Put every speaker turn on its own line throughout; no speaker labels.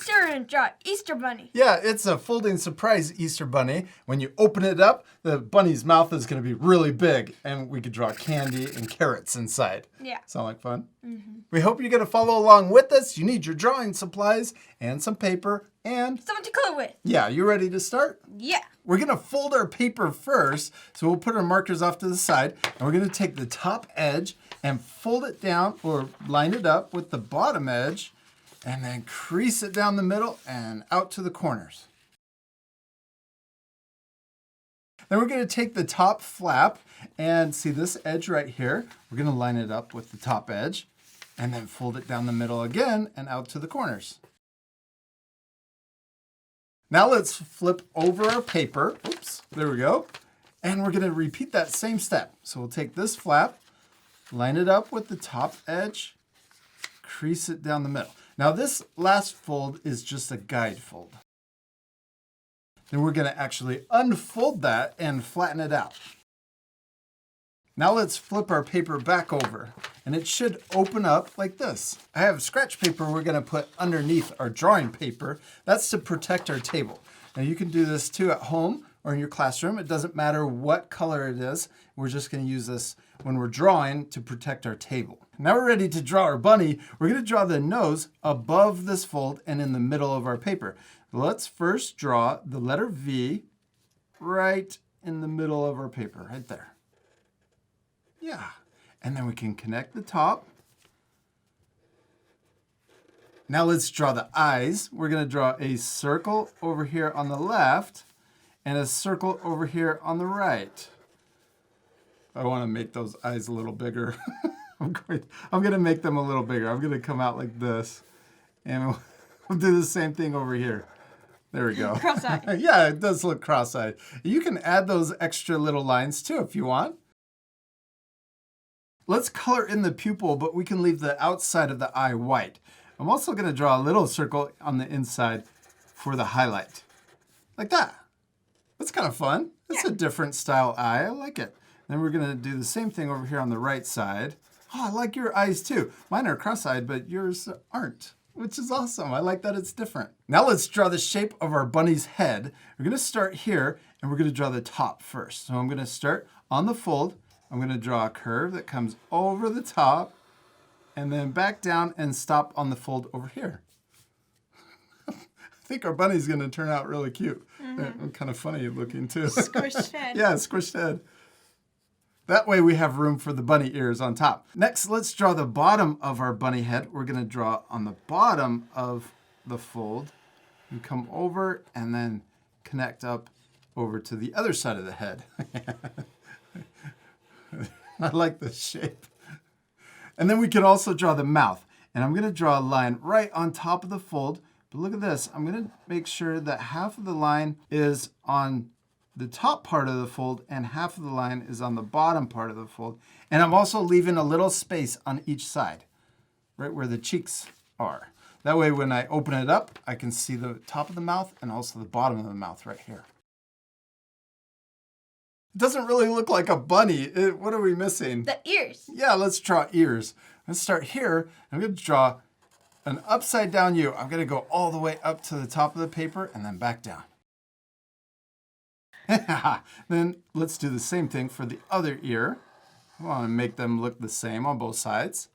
still gonna draw Easter Bunny.
Yeah, it's a folding surprise Easter Bunny. When you open it up, the bunny's mouth is going to be really big, and we could draw candy and carrots inside.
Yeah.
Sound like fun? We hope you're going to follow along with us. You need your drawing supplies and some paper and...
Something to color with.
Yeah, you ready to start?
Yeah.
We're going to fold our paper first, so we'll put our markers off to the side, and we're going to take the top edge and fold it down or line it up with the bottom edge, and then crease it down the middle and out to the corners. Then we're going to take the top flap and see this edge right here. We're going to line it up with the top edge and then fold it down the middle again and out to the corners. Now let's flip over our paper. Oops, there we go. And we're going to repeat that same step. So we'll take this flap, line it up with the top edge, crease it down the middle. Now this last fold is just a guide fold. Then we're going to actually unfold that and flatten it out. Now let's flip our paper back over, and it should open up like this. I have scratch paper we're going to put underneath our drawing paper. That's to protect our table. Now you can do this too at home or in your classroom. It doesn't matter what color it is. We're just going to use this when we're drawing to protect our table. Now we're ready to draw our bunny. We're going to draw the nose above this fold and in the middle of our paper. Let's first draw the letter V right in the middle of our paper, right there. Yeah, and then we can connect the top. Now let's draw the eyes. We're going to draw a circle over here on the left and a circle over here on the right. I want to make those eyes a little bigger. I'm going to make them a little bigger. I'm going to come out like this, and we'll do the same thing over here. There we go.
Cross-eyed.
Yeah, it does look cross-eyed. You can add those extra little lines too if you want. Let's color in the pupil, but we can leave the outside of the eye white. I'm also going to draw a little circle on the inside for the highlight. Like that. That's kind of fun. It's a different style eye. I like it. Then we're going to do the same thing over here on the right side. Oh, I like your eyes too. Mine are cross-eyed, but yours aren't, which is awesome. I like that it's different. Now let's draw the shape of our bunny's head. We're going to start here, and we're going to draw the top first. So I'm going to start on the fold. I'm going to draw a curve that comes over the top and then back down and stop on the fold over here. I think our bunny's going to turn out really cute. Kind of funny looking too.
Squished head.
Yeah, squished head. That way we have room for the bunny ears on top. Next, let's draw the bottom of our bunny head. We're going to draw on the bottom of the fold and come over and then connect up over to the other side of the head. I like this shape. And then we can also draw the mouth. And I'm going to draw a line right on top of the fold. But look at this. I'm going to make sure that half of the line is on the top part of the fold and half of the line is on the bottom part of the fold. And I'm also leaving a little space on each side, right where the cheeks are. That way when I open it up, I can see the top of the mouth and also the bottom of the mouth right here. It doesn't really look like a bunny. What are we missing?
The ears.
Yeah, let's draw ears. Let's start here. I'm going to draw an upside down U. I'm going to go all the way up to the top of the paper and then back down. Then let's do the same thing for the other ear. I want to make them look the same on both sides.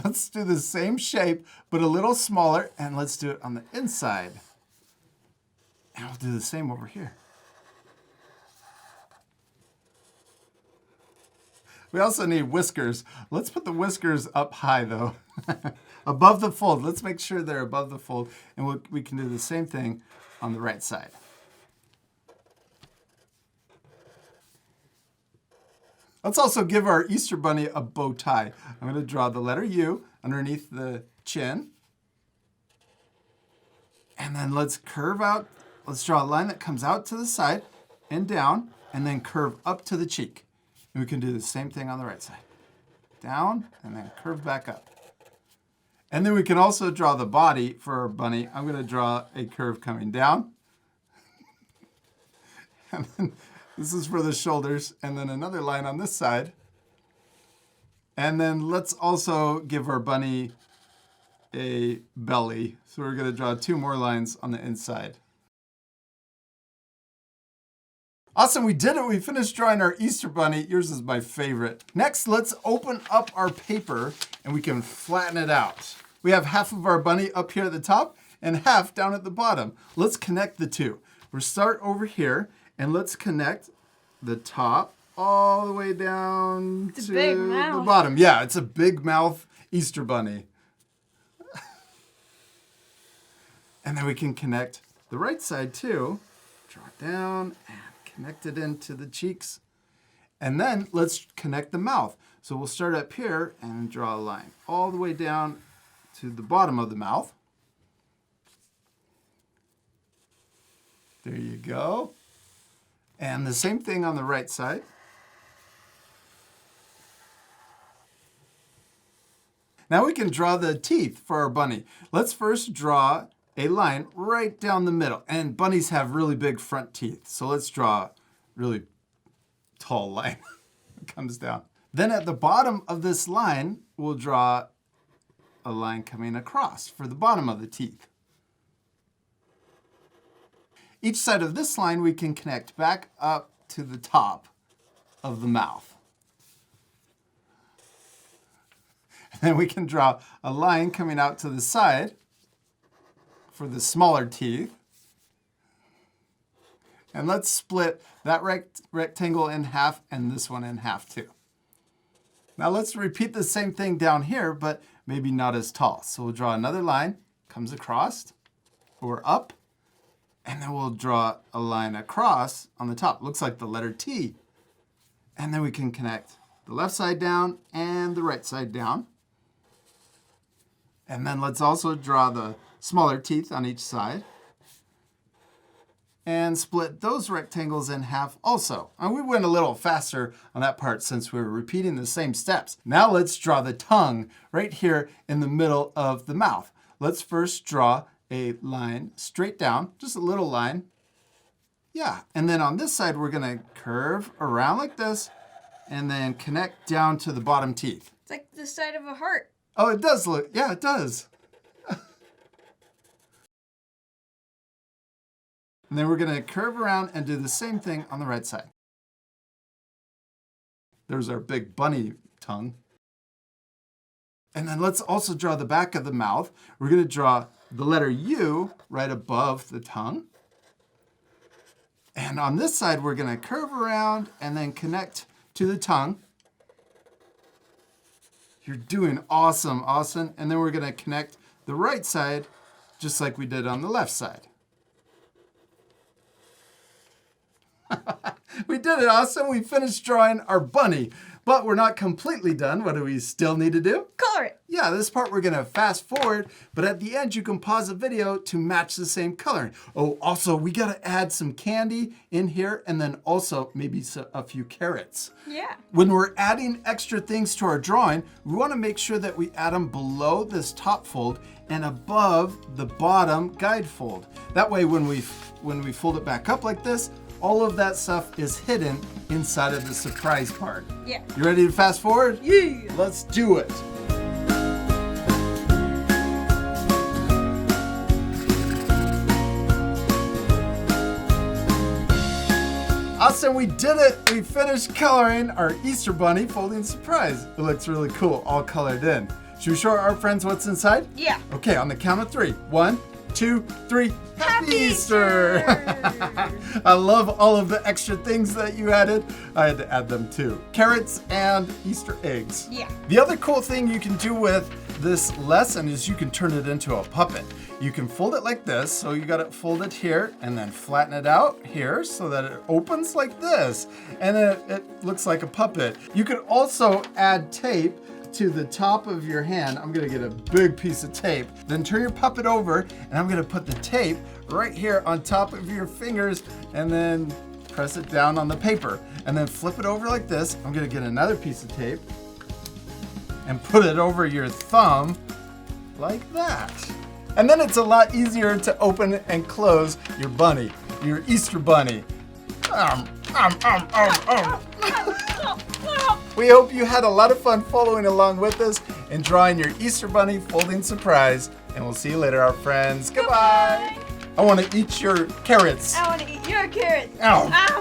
Let's do the same shape, but a little smaller, and let's do it on the inside. And I'll do the same over here. We also need whiskers. Let's put the whiskers up high though. Above the fold. Let's make sure they're above the fold. And we can do the same thing on the right side. Let's also give our Easter bunny a bow tie. I'm going to draw the letter U underneath the chin. And then let's curve out. Let's draw a line that comes out to the side and down and then curve up to the cheek. And we can do the same thing on the right side. Down and then curve back up. And then we can also draw the body for our bunny. I'm going to draw a curve coming down. And then this is for the shoulders. And then another line on this side. And then let's also give our bunny a belly. So we're going to draw 2 more lines on the inside. Awesome, we did it. We finished drawing our Easter bunny. Yours is my favorite. Next, let's open up our paper and we can flatten it out. We have half of our bunny up here at the top and half down at the bottom. Let's connect the two. We'll start over here and let's connect the top all the way down to the bottom. Yeah, it's a big mouth Easter bunny. And then we can connect the right side too. Draw it down and connect it into the cheeks. And then let's connect the mouth. So we'll start up here and draw a line all the way down to the bottom of the mouth. There you go. And the same thing on the right side. Now we can draw the teeth for our bunny. Let's first draw a line right down the middle. And bunnies have really big front teeth. So let's draw a really tall line. It comes down. Then at the bottom of this line, we'll draw a line coming across for the bottom of the teeth. Each side of this line we can connect back up to the top of the mouth. And then we can draw a line coming out to the side for the smaller teeth. And let's split that rectangle in half and this one in half too. Now let's repeat the same thing down here, but maybe not as tall. So we'll draw another line, comes across or up, and then we'll draw a line across on the top. Looks like the letter T. And then we can connect the left side down and the right side down. And then let's also draw the smaller teeth on each side. And split those rectangles in half also. And we went a little faster on that part since we were repeating the same steps. Now let's draw the tongue right here in the middle of the mouth. Let's first draw a line straight down, just a little line. Yeah, and then on this side, we're gonna curve around like this and then connect down to the bottom teeth.
It's like the side of a heart.
Oh, it does look, yeah, it does. And then we're gonna curve around and do the same thing on the right side. There's our big bunny tongue. And then let's also draw the back of the mouth. We're gonna draw the letter U right above the tongue. And on this side, we're gonna curve around and then connect to the tongue. You're doing awesome, awesome. And then we're gonna connect the right side just like we did on the left side. We did it, awesome. We finished drawing our bunny, but we're not completely done. What do we still need to do?
Color it.
Yeah, this part we're gonna fast forward, but at the end you can pause the video to match the same coloring. Oh, also we gotta add some candy in here and then also maybe a few carrots.
Yeah.
When we're adding extra things to our drawing, we wanna make sure that we add them below this top fold and above the bottom guide fold. That way when we fold it back up like this, all of that stuff is hidden inside of the surprise part.
Yeah.
You ready to fast forward?
Yeah.
Let's do it. Awesome, we did it. We finished coloring our Easter bunny folding surprise. It looks really cool, all colored in. Should we show our friends what's inside?
Yeah.
Okay, on the count of 3. 1, 2, 3. Happy Easter! I love all of the extra things that you added. I had to add them too. Carrots and Easter eggs.
Yeah.
The other cool thing you can do with this lesson is you can turn it into a puppet. You can fold it like this, so you got it folded here, and then flatten it out here so that it opens like this, and then it looks like a puppet. You could also add tape to the top of your hand. I'm gonna get a big piece of tape, then turn your puppet over, and I'm gonna put the tape right here on top of your fingers, and then press it down on the paper, and then flip it over like this. I'm gonna get another piece of tape and put it over your thumb like that. And then it's a lot easier to open and close your bunny, your Easter bunny. We hope you had a lot of fun following along with us and drawing your Easter Bunny folding surprise. And we'll see you later, our friends. Goodbye. I want to eat your carrots.
I want to eat your carrots.
Ow.
Ow.